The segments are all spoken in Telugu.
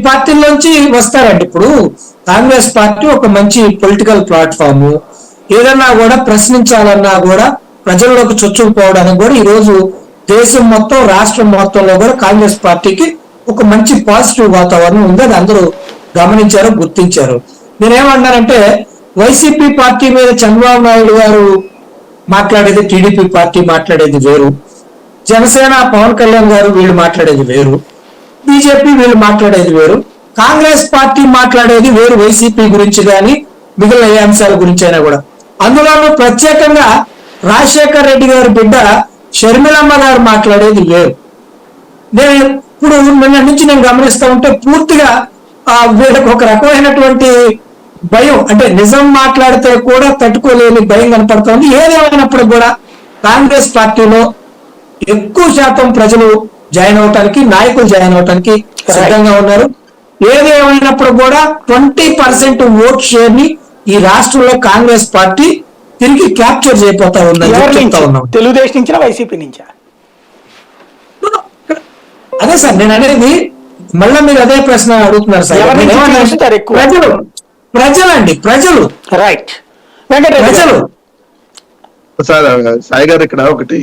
పార్టీలోంచి వస్తారండి. ఇప్పుడు కాంగ్రెస్ పార్టీ ఒక మంచి పొలిటికల్ ప్లాట్ఫామ్, ఏదన్నా కూడా ప్రశ్నించాలన్నా కూడా ప్రజల్లోకి చొచ్చుకుపోవడానికి కూడా ఈరోజు దేశం మొత్తం రాష్ట్రం మొత్తంలో కూడా కాంగ్రెస్ పార్టీకి ఒక మంచి పాజిటివ్ వాతావరణం ఉంది. అది అందరూ గమనించారు, గుర్తించారు. నేనేమన్నానంటే వైసీపీ పార్టీ మీద చంద్రబాబు నాయుడు గారు మాట్లాడేది, టీడీపీ పార్టీ మాట్లాడేది వేరు, జనసేన పవన్ కళ్యాణ్ గారు వీళ్ళు మాట్లాడేది వేరు, బీజేపీ వీళ్ళు మాట్లాడేది వేరు, కాంగ్రెస్ పార్టీ మాట్లాడేది వేరు. వైసీపీ గురించి కానీ మిగిలిన ఏ అంశాల గురించి అయినా కూడా. అందులోనూ ప్రత్యేకంగా రాజశేఖర్ రెడ్డి గారి బిడ్డ షర్మిలమ్మ గారు మాట్లాడేది వేరు. నేను ఇప్పుడు నిన్న నుంచి నేను గమనిస్తూ ఉంటే పూర్తిగా వీళ్ళకి ఒక రకమైనటువంటి భయం, అంటే నిజం మాట్లాడితే కూడా తట్టుకోలేని భయం కనపడుతుంది. ఏదేమైనప్పుడు కూడా కాంగ్రెస్ పార్టీలో ఎక్కువ శాతం ప్రజలు జాయిన్ అవటానికి, నాయకులు జాయిన్ అవటానికి సిద్ధంగా ఉన్నారు. ఏదేమైనప్పుడు కూడా 20% ఓట్ షేర్ ని ఈ రాష్ట్రంలో కాంగ్రెస్ పార్టీ తిరిగి క్యాప్చర్ చేయబోతా ఉందని చెప్తా ఉన్నాం. తెలుగుదేశం నుంచా వైసీపీ నుంచా? అదే సార్ నేను అనేది. మళ్ళా మీరు అదే ప్రశ్న అడుగుతున్నారు సార్. ప్రజలండి, ప్రజలు. రైట్. ప్రజలు సార్ సాయి గారు ఇక్కడ ఒకటి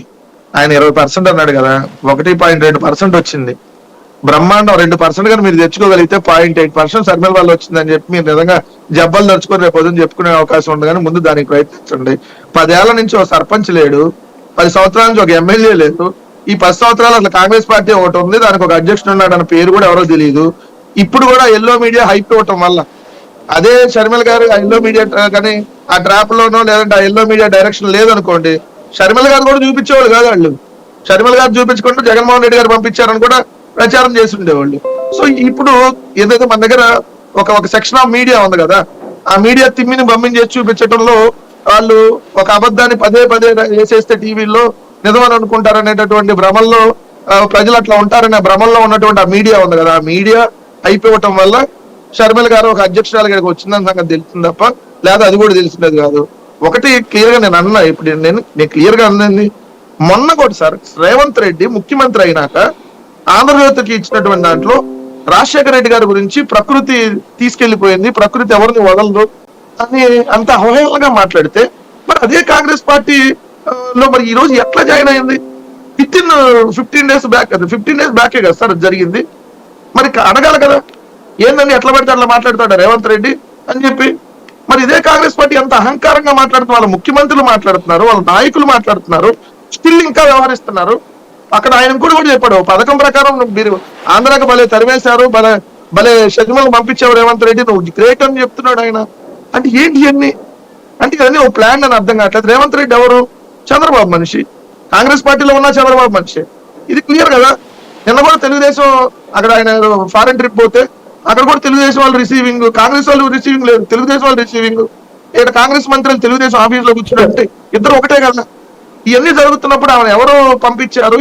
ఆయన 20% అన్నాడు కదా, 1.2% వచ్చింది. బ్రహ్మాండం. 2% కానీ మీరు తెచ్చుకోగలిగితే 0.8% సర్మేల వాళ్ళు వచ్చిందని చెప్పి మీరు నిజంగా జబ్బలు నడుచుకొని రేపు పొద్దున చెప్పుకునే అవకాశం ఉంది. కానీ ముందు దానికి ప్రయత్నించండి. 10 ఏళ్ల నుంచి ఒక సర్పంచ్ లేడు, 10 సంవత్సరాల నుంచి ఒక ఎమ్మెల్యే లేదు. ఈ 10 సంవత్సరాలు అట్లా కాంగ్రెస్ పార్టీ ఒకటి ఉంది, దానికి ఒక అధ్యక్షుడు ఉన్నాడు అన్న పేరు కూడా ఎవరో తెలియదు. ఇప్పుడు కూడా ఎల్లో మీడియా హైప్ ఇవ్వటం వల్ల అదే షర్మిల గారు ఆ ఎల్లో మీడియా కానీ ఆ డ్రాప్ లోనో లేదంటే ఆ ఎల్లో మీడియా డైరెక్షన్ లేదనుకోండి, షర్మిల గారు కూడా చూపించేవాళ్ళు కాదు. వాళ్ళు షర్మిల గారు చూపించుకుంటూ జగన్మోహన్ రెడ్డి గారు పంపించారని కూడా ప్రచారం చేసి ఉండేవాళ్ళు. సో ఇప్పుడు ఏదైతే మన దగ్గర ఒక సెక్షన్ ఆఫ్ మీడియా ఉంది కదా, ఆ మీడియా తిమ్మిని బమ్మిని చేసి చూపించడంలో వాళ్ళు ఒక అబద్ధాన్ని పదే పదే వేసేస్తే టీవీలో నిజమని అనుకుంటారనేటటువంటి భ్రమల్లో ప్రజలు అట్లా ఉంటారనే భ్రమంలో ఉన్నటువంటి ఆ మీడియా ఉంది కదా, ఆ మీడియా అయిపోవటం వల్ల షర్మిల గారు ఒక అధ్యక్షురాలు గారికి వచ్చిందని సంగతి తెలిసింది తప్ప లేదా అది కూడా తెలిసినది కాదు. ఒకటి క్లియర్ గా నేను అన్నా, ఇప్పుడు నేను క్లియర్ గా అన్నది మొన్న కూడా సార్ రేవంత్ రెడ్డి ముఖ్యమంత్రి అయినాక ఆంధ్రజ్యోతికి ఇచ్చినటువంటి దాంట్లో రాజశేఖర రెడ్డి గారి గురించి ప్రకృతి తీసుకెళ్లిపోయింది, ప్రకృతి ఎవరిని వదలదు అని అంత అవహేళనగా మాట్లాడితే మరి అదే కాంగ్రెస్ పార్టీ లో మరి ఈ రోజు ఎట్లా జాయిన్ అయింది? వితిన్ 15 days బ్యాక్, 15 days బ్యాకే కదా సార్ జరిగింది. మరి అడగాలి కదా, ఏందని ఎట్లా పడితే అట్లా మాట్లాడతాడు రేవంత్ రెడ్డి అని చెప్పి. మరి ఇదే కాంగ్రెస్ పార్టీ అంత అహంకారంగా మాట్లాడుతున్నారు, వాళ్ళ ముఖ్యమంత్రులు మాట్లాడుతున్నారు, వాళ్ళ నాయకులు మాట్లాడుతున్నారు, స్టిల్ ఇంకా వ్యవహరిస్తున్నారు. అక్కడ ఆయన కూడా చెప్పాడు, పథకం ప్రకారం మీరు ఆంధ్రాకి భలే తరివేశారు, భలే షర్మిలను పంపించావు రేవంత్ రెడ్డి, నువ్వు గ్రేట్ అని చెప్తున్నాడు ఆయన. అంటే ఏంటి ఇవన్నీ? అంటే ఇవన్నీ ఒక ప్లాన్ అని అర్థం కావట్లేదు. రేవంత్ రెడ్డి ఎవరు? చంద్రబాబు మనిషి. కాంగ్రెస్ పార్టీలో ఉన్న చంద్రబాబు మనిషి, ఇది క్లియర్ కదా. నిన్న కూడా తెలుగుదేశం అక్కడ ఆయన ఫారెన్ ట్రిప్ పోతే అక్కడ కూడా తెలుగుదేశం వాళ్ళు రిసీవింగ్, కాంగ్రెస్ వాళ్ళు రిసీవింగ్ లేదు, తెలుగుదేశం వాళ్ళు రిసీవింగ్. ఇక్కడ కాంగ్రెస్ మంత్రులు తెలుగుదేశం ఆఫీస్ లో కూర్చున్నట్టే, ఇద్దరు ఒకటే కదా. ఇవన్నీ జరుగుతున్నప్పుడు ఆమె ఎవరు పంపించారు,